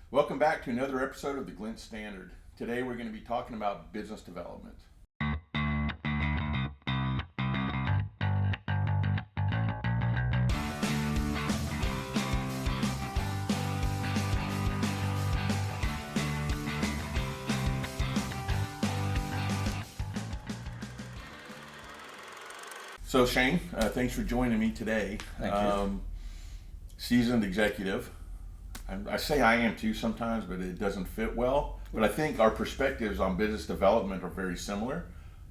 Welcome back to another episode of the Glint Standard. Today we're going to be talking about business development. So Shane, thanks for joining me today. Thank you. Seasoned executive. I say I am too sometimes, but it doesn't fit well. But I think our perspectives on business development are very similar.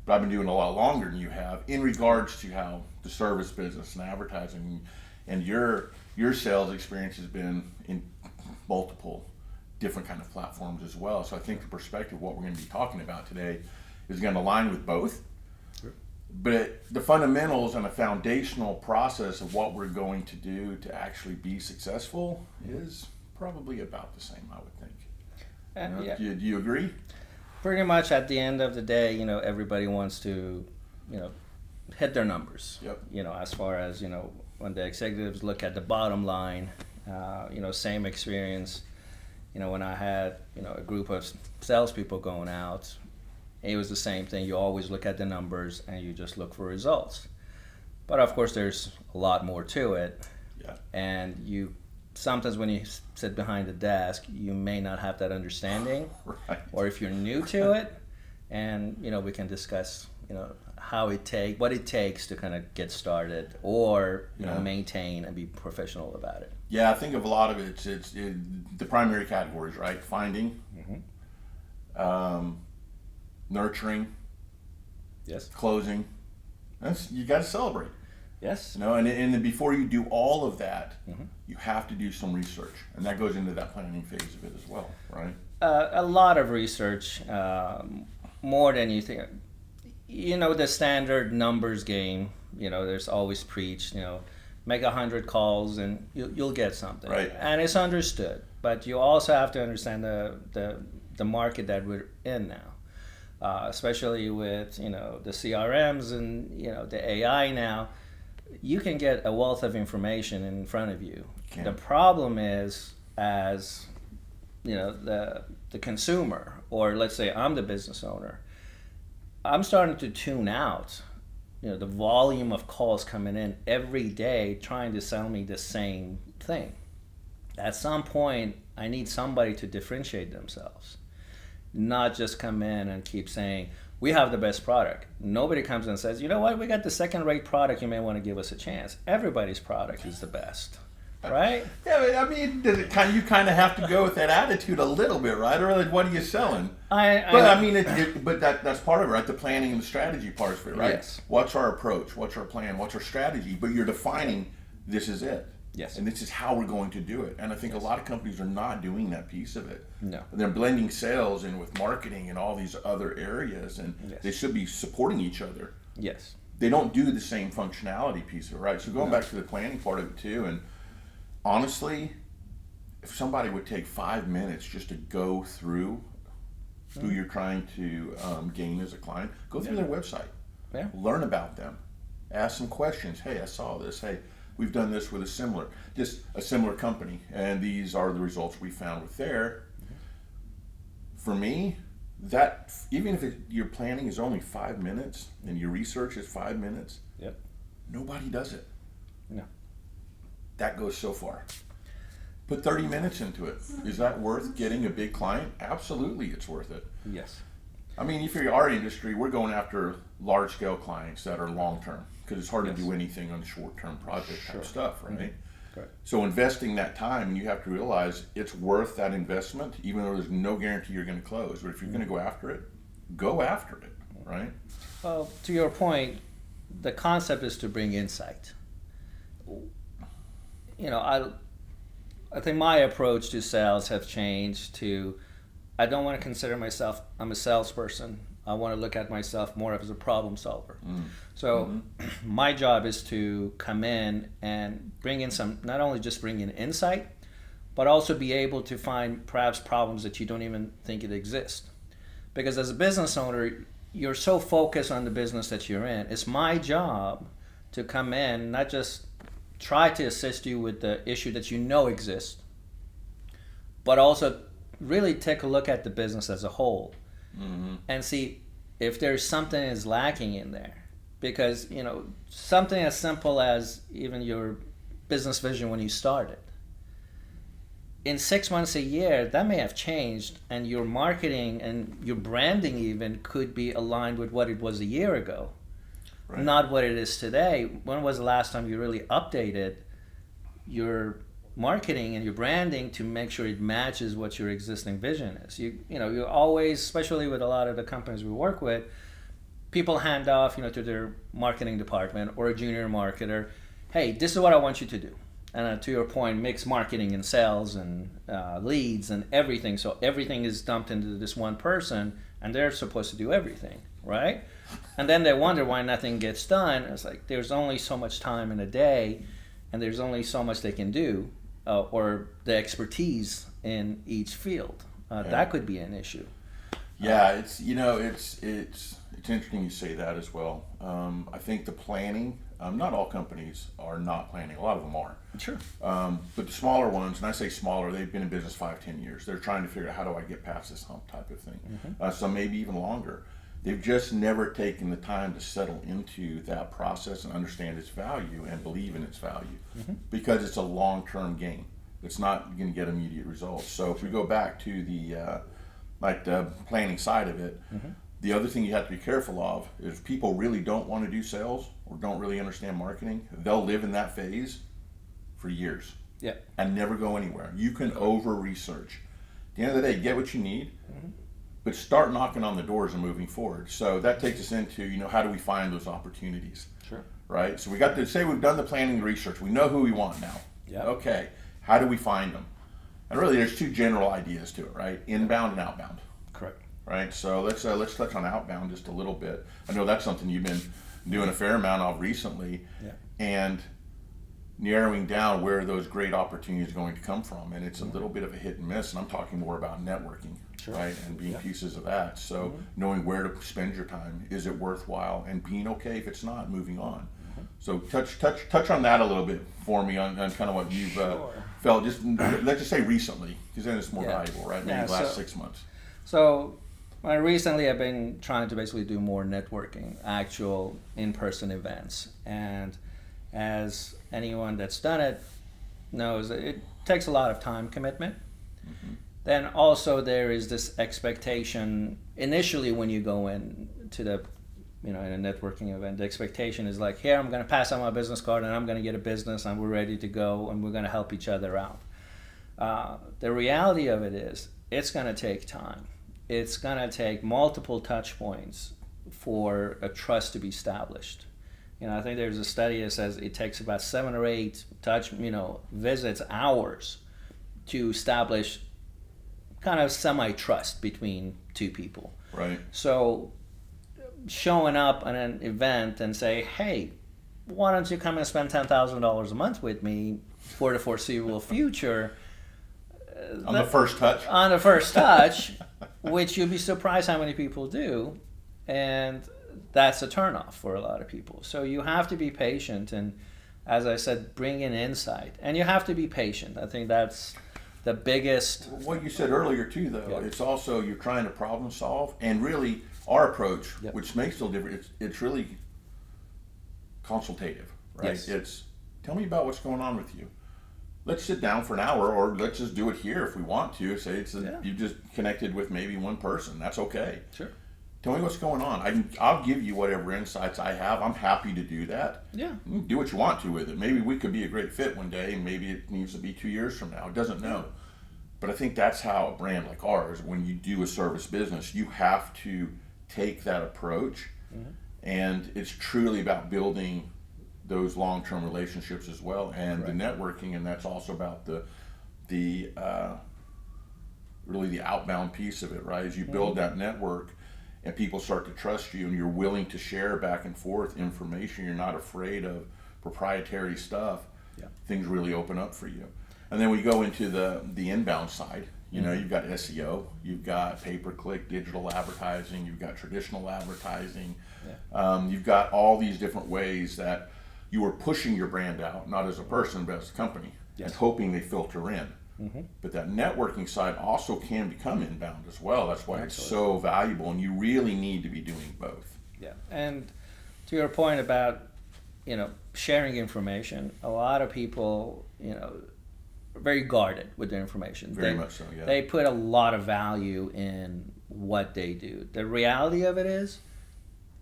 But I've been doing a lot longer than you have in regards to how the service business and advertising, and your sales experience has been in multiple different kind of platforms as well. So I think the perspective of what we're going to be talking about today is going to align with both. Sure. But the fundamentals and a foundational process of what we're going to do to actually be successful is probably about the same, I would think. Yeah. Do you agree? Pretty much at the end of the day, everybody wants to, hit their numbers. Yep. As far as, when the executives look at the bottom line, same experience, when I had, a group of salespeople going out, it was the same thing. You always look at the numbers and you just look for results. But of course, there's a lot more to it. Yeah. And sometimes when you sit behind the desk, you may not have that understanding. Right. Or if you're new to it, and we can discuss what it takes to kind of get started, or maintain and be professional about it. Yeah, I think of a lot of it's the primary categories, right? Finding, nurturing, Yes. closing. You got to celebrate. Yes. And then before you do all of that, you have to do some research, and that goes into that planning phase of it as well, right? A lot of research, more than you think. The standard numbers game. There's always preached. Make 100 calls and you'll get something. Right. And it's understood, but you also have to understand the market that we're in now, especially with the CRMs and the AI now. You can get a wealth of information in front of you. The problem is, as the consumer, or let's say I'm the business owner, I'm starting to tune out the volume of calls coming in every day trying to sell me the same thing. At some point, I need somebody to differentiate themselves, not just come in and keep saying, we have the best product. Nobody comes and says, you know what, we got the second-rate product, you may want to give us a chance. Everybody's product is the best, right? Yeah, I mean, you kind of have to go with that attitude a little bit, right? Or like, what are you selling? But that's part of it, right? The planning and the strategy part of it, right? Yes. What's our approach? What's our plan? What's our strategy? But you're defining this is it. Yes. And this is how we're going to do it. And I think a lot of companies are not doing that piece of it. No. They're blending sales in with marketing and all these other areas, and they should be supporting each other. Yes. They don't do the same functionality piece of it, right? So going back to the planning part of it too, and honestly, if somebody would take 5 minutes just to go through who you're trying to gain as a client, go through their website, learn about them, ask some questions. Hey, I saw this. Hey, we've done this with a similar company, and these are the results we found with there. For me, that even if your planning is only 5 minutes and your research is 5 minutes, nobody does it. No. That goes so far. Put 30 minutes into it. Is that worth getting a big client? Absolutely, it's worth it. Yes. I mean, if you're our industry, we're going after large-scale clients that are long-term, because it's hard to do anything on short-term project type stuff, right? Correct. So investing that time, and you have to realize it's worth that investment, even though there's no guarantee you're going to close. But if you're going to go after it, right? Well, to your point, the concept is to bring insight. I think my approach to sales have changed to, I don't want to consider myself, I'm a salesperson. I want to look at myself more as a problem solver. So my job is to come in and bring in not only just bring in insight, but also be able to find perhaps problems that you don't even think it exists. Because as a business owner, you're so focused on the business that you're in. It's my job to come in, not just try to assist you with the issue that you know exists, but also really take a look at the business as a whole and see if there's something is lacking in there. Because, something as simple as even your business vision when you started. In 6 months, a year, that may have changed, and your marketing and your branding even could be aligned with what it was a year ago, not what it is today. When was the last time you really updated your marketing and your branding to make sure it matches what your existing vision is? You always, especially with a lot of the companies we work with, people hand off, to their marketing department or a junior marketer, hey, this is what I want you to do. And to your point, mix marketing and sales and leads and everything. So everything is dumped into this one person, and they're supposed to do everything, right? And then they wonder why nothing gets done. It's like there's only so much time in a day, and there's only so much they can do, or the expertise in each field. That could be an issue. Yeah, it's interesting you say that as well. I think the planning, not all companies are not planning. A lot of them are. Sure. But the smaller ones, and I say smaller, they've been in business 5-10 years. They're trying to figure out, how do I get past this hump type of thing. Some maybe even longer. They've just never taken the time to settle into that process and understand its value and believe in its value, because it's a long-term game. It's not going to get immediate results. So if we go back to the planning side of it, the other thing you have to be careful of is if people really don't want to do sales or don't really understand marketing, they'll live in that phase for years and never go anywhere. You can over-research. At the end of the day, get what you need, but start knocking on the doors and moving forward. So that takes us into, how do we find those opportunities? Sure. Right? So we got to say we've done the planning and research. We know who we want now. Okay. How do we find them? And really, there's two general ideas to it, right? Inbound and outbound. Correct. Right. So let's touch on outbound just a little bit. I know that's something you've been doing a fair amount of recently, and narrowing down where those great opportunities are going to come from. And it's a little bit of a hit and miss. And I'm talking more about networking, right, and being pieces of that. So knowing where to spend your time, is it worthwhile, and being okay if it's not, moving on. So touch on that a little bit for me on kind of what you've felt. Just let's just say recently, because then it's more valuable, right? Maybe the last 6 months. So recently I've been trying to basically do more networking, actual in-person events. And as anyone that's done it knows, it takes a lot of time commitment. Then also there is this expectation initially when you go in to the, in a networking event, the expectation is like, here, I'm going to pass out my business card and I'm going to get a business and we're ready to go and we're going to help each other out. The reality of it is it's going to take time. It's going to take multiple touch points for a trust to be established. I think there's a study that says it takes about 7 or 8 visits, hours to establish kind of semi-trust between two people. Right. So showing up at an event and say, hey, why don't you come and spend $10,000 a month with me for the foreseeable future? On the first touch? On the first touch, which you'd be surprised how many people do. And that's a turnoff for a lot of people. So you have to be patient and, as I said, bring in insight. And you have to be patient. I think that's the biggest... What you said earlier too, though, it's also you're trying to problem solve, and really our approach, which makes it a little different, it's really consultative, right? Yes. It's, tell me about what's going on with you. Let's sit down for an hour, or let's just do it here if we want to. Say you just connected with maybe one person. That's okay. Sure. Tell me what's going on. I'll give you whatever insights I have. I'm happy to do that. Yeah. You can do what you want to with it. Maybe we could be a great fit one day, and maybe it needs to be 2 years from now. It doesn't know. But I think that's how a brand like ours, when you do a service business, you have to take that approach, and it's truly about building those long-term relationships as well, and the networking, and that's also about the really the outbound piece of it, right? As you build that network and people start to trust you and you're willing to share back and forth information, you're not afraid of proprietary stuff, things really open up for you. And then we go into the inbound side. You've got SEO, you've got pay-per-click, digital advertising, you've got traditional advertising, you've got all these different ways that you are pushing your brand out, not as a person, but as a company, and hoping they filter in. But that networking side also can become inbound as well. That's why it's Absolutely. so valuable, and you really need to be doing both. Yeah, and to your point about sharing information, a lot of people are very guarded with their information. Very much so. Yeah. They put a lot of value in what they do. The reality of it is,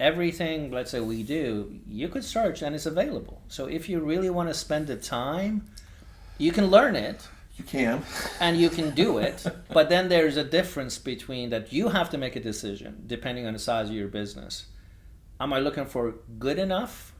everything, let's say we do, you could search and it's available. So if you really want to spend the time, you can learn it. You can. And you can do it, but then there's a difference between that you have to make a decision depending on the size of your business. Am I looking for good enough,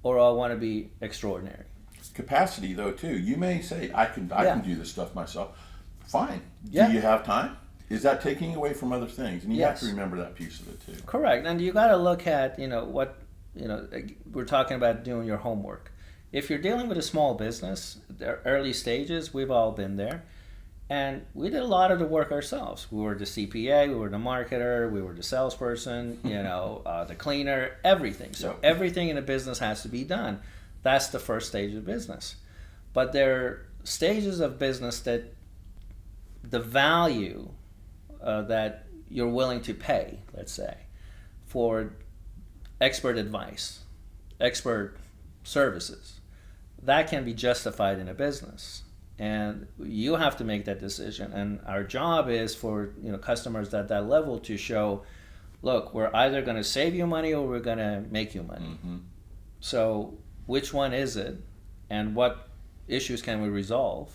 or I want to be extraordinary? Capacity, though, too. You may say, I can do this stuff myself. Fine. Yeah. Do you have time? Is that taking away from other things? And you have to remember that piece of it, too. Correct. And you got to look at, we're talking about doing your homework. If you're dealing with a small business, the early stages, we've all been there. And we did a lot of the work ourselves. We were the CPA, we were the marketer, we were the salesperson, the cleaner, everything. So everything in a business has to be done. That's the first stage of business. But there are stages of business that the value that you're willing to pay, let's say, for expert advice, expert services, that can be justified in a business. And you have to make that decision. And our job is for customers at that level to show, look, we're either going to save you money or we're going to make you money. So which one is it, and what issues can we resolve?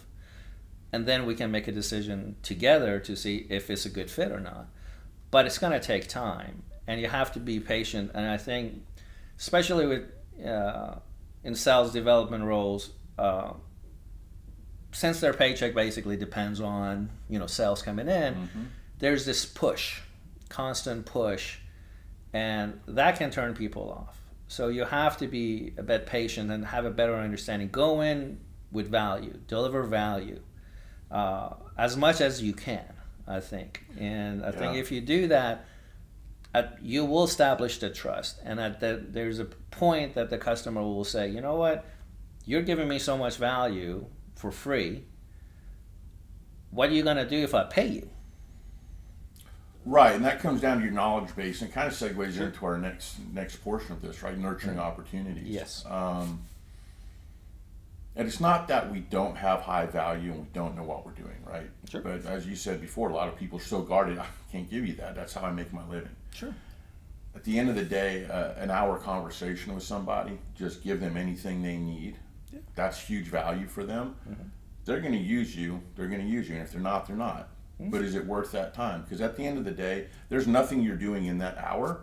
And then we can make a decision together to see if it's a good fit or not. But it's going to take time, and you have to be patient. And I think, especially with in sales development roles, since their paycheck basically depends on sales coming in, there's this push, constant push, and that can turn people off. So you have to be a bit patient and have a better understanding. Go in with value, deliver value as much as you can, I think. And I think if you do that, you will establish the trust. And there's a point that the customer will say, you know what, you're giving me so much value for free. What are you going to do if I pay you? Right, and that comes down to your knowledge base, and kind of segues into our next portion of this, right? Nurturing opportunities. Yes. And it's not that we don't have high value and we don't know what we're doing, right? Sure. But as you said before, a lot of people are so guarded, I can't give you that. That's how I make my living. Sure. At the end of the day, an hour conversation with somebody, just give them anything they need. Yeah. That's huge value for them. They're going to use you. They're going to use you. And if they're not, they're not. But is it worth that time? Because at the end of the day, there's nothing you're doing in that hour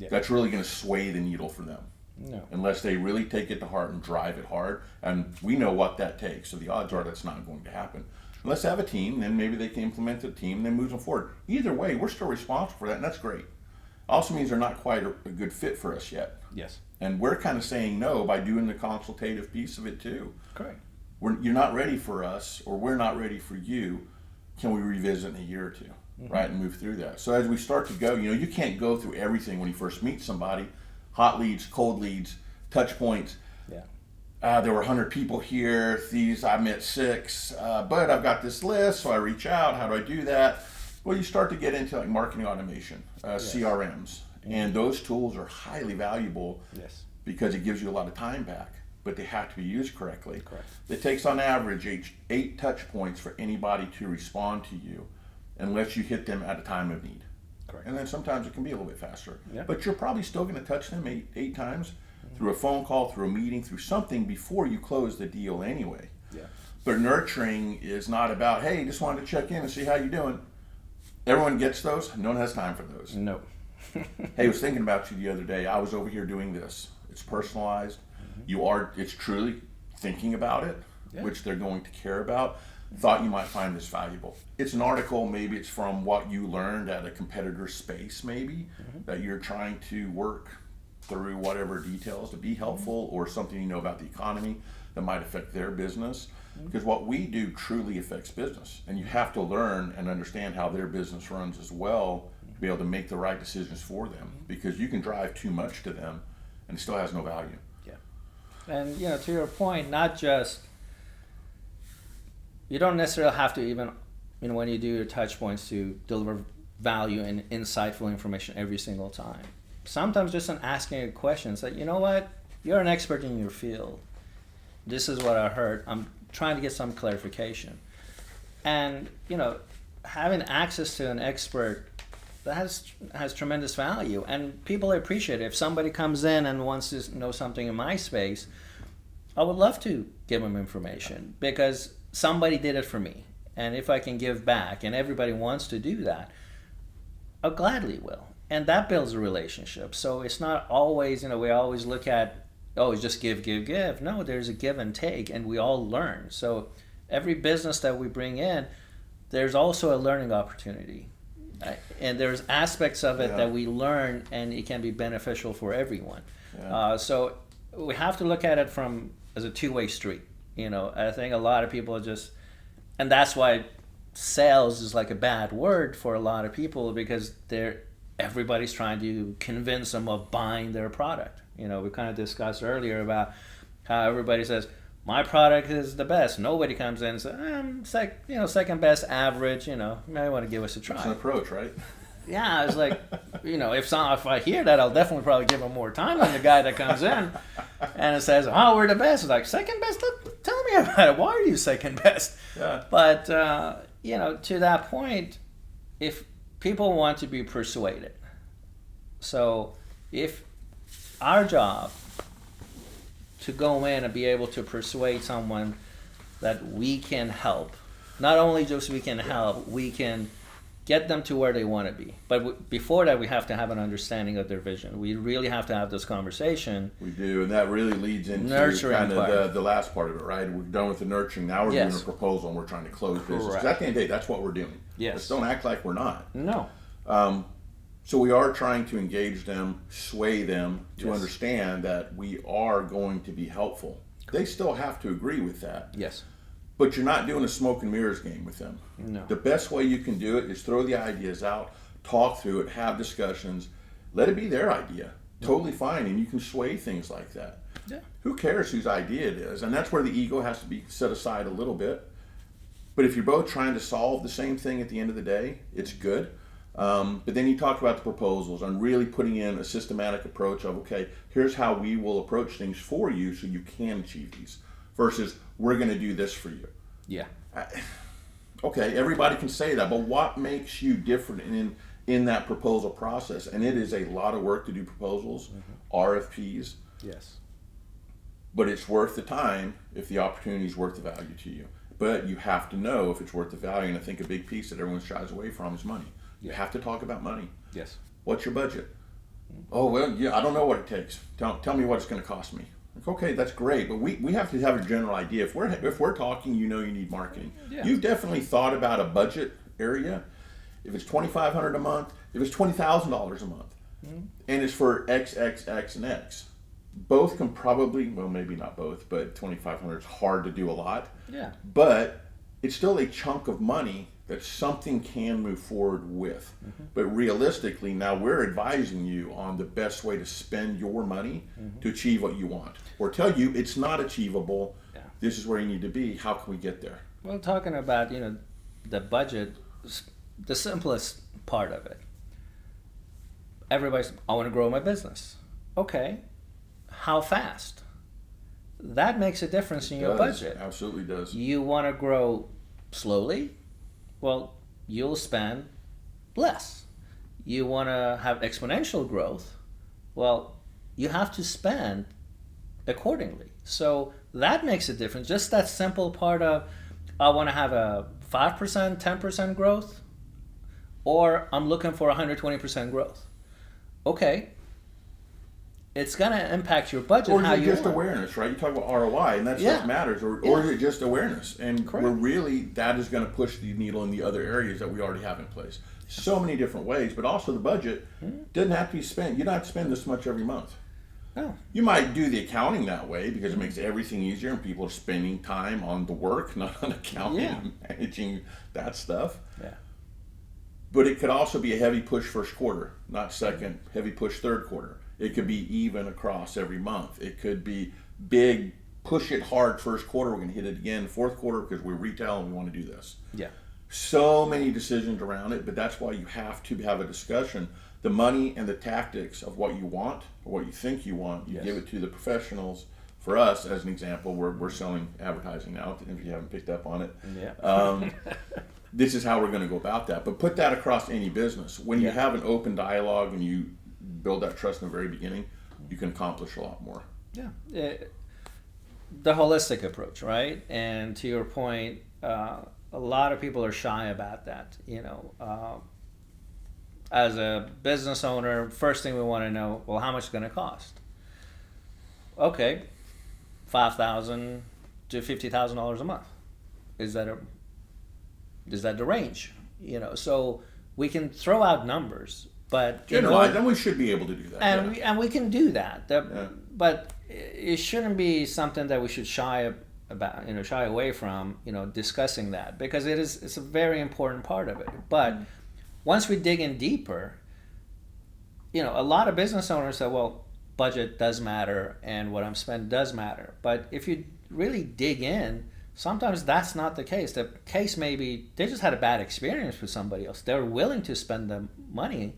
that's really going to sway the needle for them. No. Unless they really take it to heart and drive it hard. And we know what that takes. So the odds are that's not going to happen. Unless they have a team, then maybe they can implement the team and then move them forward. Either way, we're still responsible for that, and that's great. Also means they're not quite a good fit for us yet. Yes. And we're kind of saying no by doing the consultative piece of it too. Correct. You're not ready for us, or we're not ready for you. Can we revisit in a year or two, right, and move through that? So as we start to go, you can't go through everything when you first meet somebody. Hot leads, cold leads, touch points. Yeah. There were 100 people here. I met 6, but I've got this list, so I reach out. How do I do that? Well, you start to get into like marketing automation, CRMs, and those tools are highly valuable because it gives you a lot of time back, but they have to be used correctly. Correct. It takes on average 8 touch points for anybody to respond to you unless you hit them at a time of need. Correct. And then sometimes it can be a little bit faster. Yeah. But you're probably still going to touch them eight times through a phone call, through a meeting, through something before you close the deal anyway. Yeah. But nurturing is not about, hey, just wanted to check in and see how you're doing. Everyone gets those. No one has time for those. No. Hey, I was thinking about you the other day. I was over here doing this. It's personalized. It's truly thinking about it, which they're going to care about. Thought you might find this valuable. It's an article, maybe it's from what you learned at a competitor space, maybe, that you're trying to work through whatever details to be helpful, or something you know about the economy that might affect their business. Because what we do truly affects business, and you have to learn and understand how their business runs as well to be able to make the right decisions for them, because you can drive too much to them and it still has no value. Yeah. And to your point, not just you don't necessarily have to even, when you do your touch points, to deliver value and insightful information every single time. Sometimes just in asking a question, it's like, you know what, you're an expert in your field. This is what I heard. I'm trying to get some clarification. And, having access to an expert, that has tremendous value, and people appreciate it. If somebody comes in and wants to know something in my space, I would love to give them information because somebody did it for me. And if I can give back, and everybody wants to do that, I gladly will. And that builds a relationship. So it's not always, we always look at, oh, it's just give, give, give. No, there's a give and take, and we all learn. So every business that we bring in, there's also a learning opportunity. And there's aspects of it that we learn, and it can be beneficial for everyone. Yeah. So we have to look at it as a two-way street. I think a lot of people just, and that's why sales is like a bad word for a lot of people, because everybody's trying to convince them of buying their product. We kind of discussed earlier about how everybody says, my product is the best. Nobody comes in and says, second best, average, you may want to give us a try. It's an approach, right? Yeah, it's like, if I hear that, I'll definitely probably give them more time than the guy that comes in and it says, oh, we're the best. It's like, second best? Tell me about it. Why are you second best? Yeah. But, to that point, if people want to be persuaded, so if our job to go in and be able to persuade someone that we can help, not only just we can help, we can get them to where they want to be. But before that, we have to have an understanding of their vision. We really have to have this conversation. We do, and that really leads into kind of the last part of it, right? We're done with the nurturing. Now we're doing a proposal, and we're trying to close business. At the end of the day, that's what we're doing. Yes. Let's don't act like we're not. No. So we are trying to engage them, sway them to understand that we are going to be helpful. They still have to agree with that. Yes. But you're not doing a smoke and mirrors game with them. No. The best way you can do it is throw the ideas out, talk through it, have discussions, let it be their idea. Totally fine, and you can sway things like that. Yeah. Who cares whose idea it is? And that's where the ego has to be set aside a little bit. But if you're both trying to solve the same thing at the end of the day, it's good. But then you talked about the proposals and really putting in a systematic approach of, okay, here's how we will approach things for you so you can achieve these, versus we're going to do this for you. Yeah. Okay, everybody can say that, but what makes you different in that proposal process? And it is a lot of work to do proposals, RFPs. Yes. But it's worth the time if the opportunity is worth the value to you. But you have to know if it's worth the value, and I think a big piece that everyone shies away from is money. You have to talk about money. Yes. What's your budget? Oh, well, yeah, I don't know what it takes. Tell me what it's going to cost me. Like, okay, that's great, but we have to have a general idea. If we're talking, you need marketing. Yeah. You've definitely thought about a budget area. If it's $2,500 a month, if it's $20,000 a month, and it's for X, X, X, and X, both can probably, well, maybe not both, but $2,500 is hard to do a lot. Yeah. But it's still a chunk of money that something can move forward with. But realistically, now we're advising you on the best way to spend your money to achieve what you want. Or tell you it's not achievable, this is where you need to be, how can we get there? Well, talking about, the budget, the simplest part of it. Everybody's, I want to grow my business. Okay, how fast? That makes a difference in your budget. Absolutely does. You want to grow slowly? Well, you'll spend less. You want to have exponential growth? Well, you have to spend accordingly. So that makes a difference. Just that simple part of, I want to have a 5%, 10% growth, or I'm looking for 120% growth. Okay. It's going to impact your budget. Or is it just awareness, right? You talk about ROI, and that stuff matters. Or is it just awareness? And that is going to push the needle in the other areas that we already have in place. So many different ways, but also the budget doesn't have to be spent. You don't have to spend this much every month. No. You might do the accounting that way because it makes everything easier and people are spending time on the work, not on accounting and managing that stuff. Yeah. But it could also be a heavy push first quarter, not second, heavy push third quarter. It could be even across every month. It could be big push it hard first quarter. We're going to hit it again fourth quarter because we're retail and we want to do this. Yeah. So many decisions around it, but that's why you have to have a discussion. The money and the tactics of what you want or what you think you want, you give it to the professionals. For us, as an example, we're selling advertising now, if you haven't picked up on it. Yeah. This is how we're going to go about that. But put that across any business. When you have an open dialogue and you build that trust in the very beginning, you can accomplish a lot more. Yeah. The holistic approach, right? And to your point, a lot of people are shy about that. As a business owner, first thing we want to know, well, how much is it going to cost? Okay, $5,000 to $50,000 a month. Is that the range? So we can throw out numbers, but generalize, and we should be able to do that. And we can do that. But it shouldn't be something that we should shy away from. Discussing that, because it's a very important part of it. But once we dig in deeper, a lot of business owners say, well, budget does matter and what I'm spending does matter. But if you really dig in, sometimes that's not the case. The case may be they just had a bad experience with somebody else. They're willing to spend the money,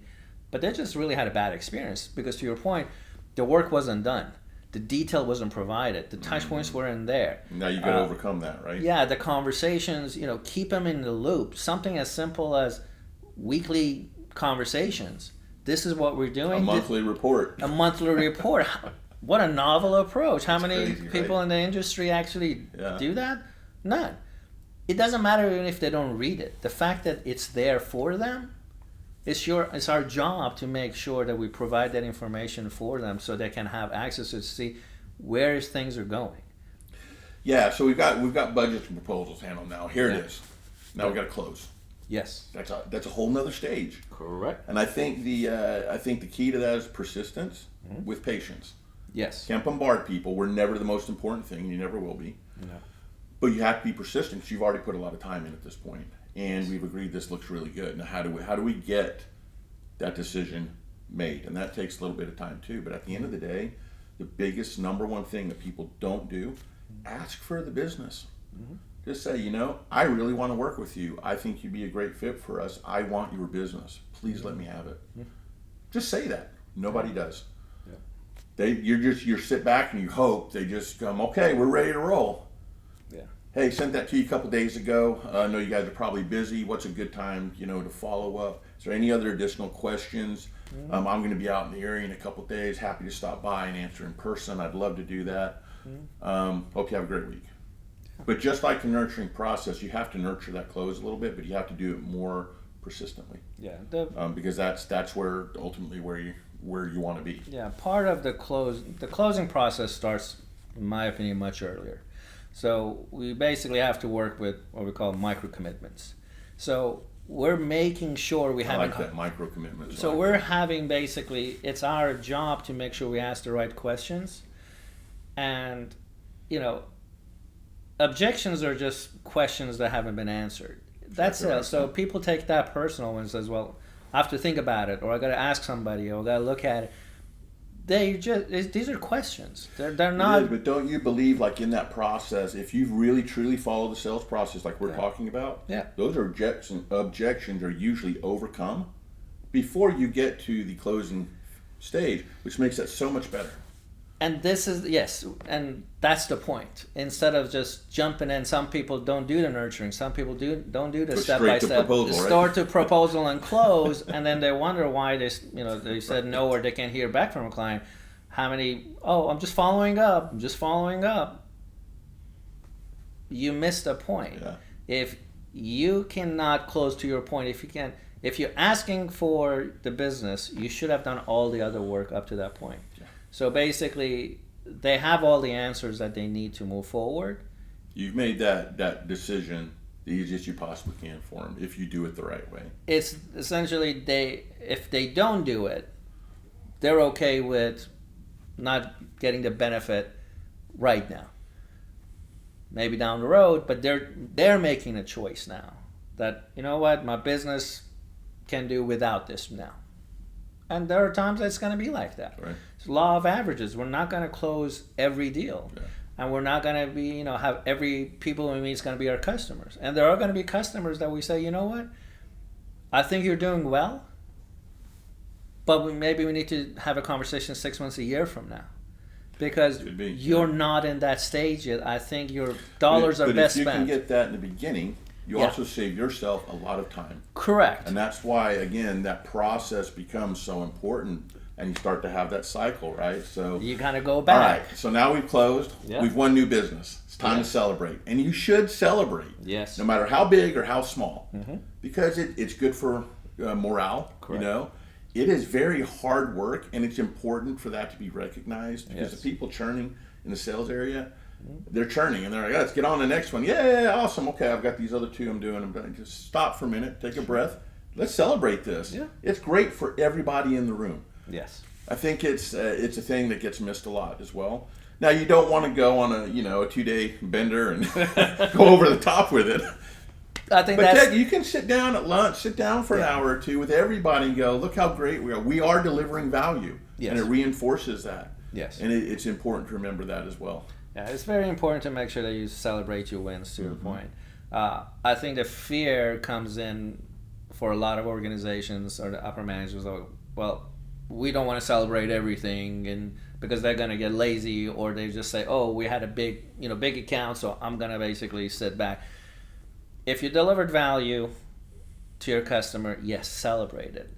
but they just really had a bad experience because, to your point, the work wasn't done. The detail wasn't provided. The touch points weren't there. Now you got to overcome that, right? Yeah, the conversations, keep them in the loop. Something as simple as weekly conversations. This is what we're doing. A monthly report. A monthly report. What a novel approach. How many crazy, people in the industry actually do that? None. It doesn't matter even if they don't read it. The fact that it's there for them, it's our job to make sure that we provide that information for them so they can have access to see where things are going. Yeah, so we've got budgets and proposals handled now. Here it is. Now we got to close. Yes. That's a whole nother stage. Correct. And I think the key to that is persistence with patience. Yes. Can't bombard people. We're never the most important thing. You never will be. No. But you have to be persistent because you've already put a lot of time in at this point. And we've agreed this looks really good. Now, how do we get that decision made? And that takes a little bit of time too. But at the end of the day, the biggest number one thing that people don't do, ask for the business. Just say, I really want to work with you. I think you'd be a great fit for us. I want your business. Please let me have it. Just say that. Nobody does. You sit back and you hope they just come, okay, we're ready to roll. Yeah. Hey, sent that to you a couple days ago. I know you guys are probably busy. What's a good time, to follow up? Is there any other additional questions? I'm going to be out in the area in a couple days. Happy to stop by and answer in person. I'd love to do that. Hope you have a great week. But just like the nurturing process, you have to nurture that close a little bit, but you have to do it more persistently. Yeah. Because that's where ultimately where you want to be. Yeah. Part of the closing process starts, in my opinion, much earlier. So we basically have to work with what we call micro commitments. So we're making sure we have. I like that, micro commitments. So we're having basically, it's our job to make sure we ask the right questions, and objections are just questions that haven't been answered. That's it. So people take that personal and says, well, I have to think about it, or I got to ask somebody, or I got to look at it. These are questions. They're not. But don't you believe, like in that process, if you really truly follow the sales process, like we're talking about, those are objections are usually overcome before you get to the closing stage, which makes that so much better. And this is, yes, and that's the point. Instead of just jumping in, some people don't do the nurturing. Some people don't do the step-by-step. Start to proposal and close, and then they wonder why they said no, or they can't hear back from a client. I'm just following up. You missed a point. Yeah. If you cannot close to your point, if you're asking for the business, you should have done all the other work up to that point. Yeah. So basically, they have all the answers that they need to move forward. You've made that decision the easiest you possibly can for them if you do it the right way. It's essentially, if they don't do it, they're okay with not getting the benefit right now. Maybe down the road, but they're making a choice now that, my business can do without this now. And there are times that's going to be like that. Right. It's law of averages. We're not going to close every deal. and we're not going to be, have every people we meet is going to be our customers. And there are going to be customers that we say, you know what, I think you're doing well, but maybe we need to have a conversation 6 months, a year from now. Because you're not in that stage yet. I think your dollars are best spent. But if you can get that in the beginning, you also save yourself a lot of time. Correct. And that's why, again, that process becomes so important, and you start to have that cycle, right? So you kind of go back. All right. So now we've closed. Yeah. We've won new business. It's time to celebrate, and you should celebrate. Yes. No matter how big or how small, because it's good for morale. Correct. It is very hard work, and it's important for that to be recognized, because the people churning in the sales area, they're churning, and they're like, let's get on the next one. Yeah, awesome. Okay, I've got these other two I'm doing. Just stop for a minute, take a breath. Let's celebrate this. Yeah. It's great for everybody in the room. Yes. I think it's a thing that gets missed a lot as well. Now, you don't want to go on a 2-day bender and go over the top with it. But Ted, you can sit down at lunch, sit down for an hour or two with everybody and go, look how great we are. We are delivering value. Yes. And it reinforces that. Yes. And it's important to remember that as well. Yeah, it's very important to make sure that you celebrate your wins, to your point. I think the fear comes in for a lot of organizations or the upper managers. Well, we don't want to celebrate everything, and because they're going to get lazy, or they just say, oh, we had a big account, so I'm going to basically sit back. If you delivered value to your customer, yes, celebrate it.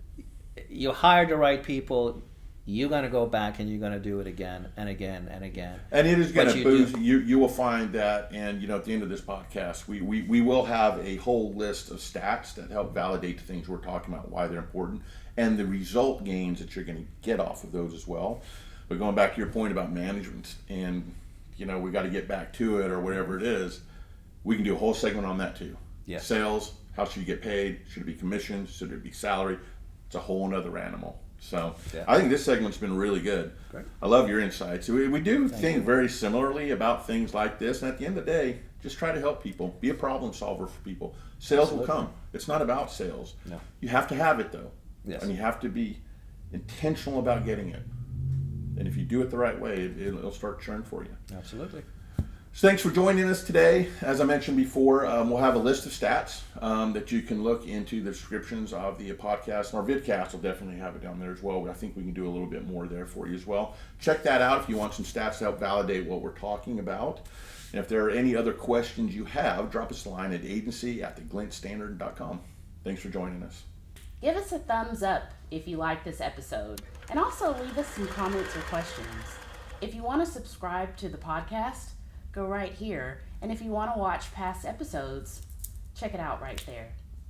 You hired the right people, you're going to go back and you're going to do it again and again and again. And it is going to boost. You will find that, and at the end of this podcast, we will have a whole list of stats that help validate the things we're talking about, why they're important, and the result gains that you're going to get off of those as well. But going back to your point about management, and we got to get back to it, or whatever it is, we can do a whole segment on that too. Yes. Sales, how should you get paid? Should it be commission? Should it be salary? It's a whole other animal. So I think this segment's been really good. Great. I love your insights. We do think very similarly about things like this. And at the end of the day, just try to help people. Be a problem solver for people. Sales will come. It's not about sales. No. You have to have it, though. Yes. And you have to be intentional about getting it. And if you do it the right way, it'll start churn for you. Absolutely. So thanks for joining us today. As I mentioned before, we'll have a list of stats that you can look into the descriptions of the podcast. And our vidcast will definitely have it down there as well. But I think we can do a little bit more there for you as well. Check that out if you want some stats to help validate what we're talking about. And if there are any other questions you have, drop us a line at agency@theglintstandard.com. Thanks for joining us. Give us a thumbs up if you like this episode. And also leave us some comments or questions. If you want to subscribe to the podcast, go right here. And if you want to watch past episodes, check it out right there.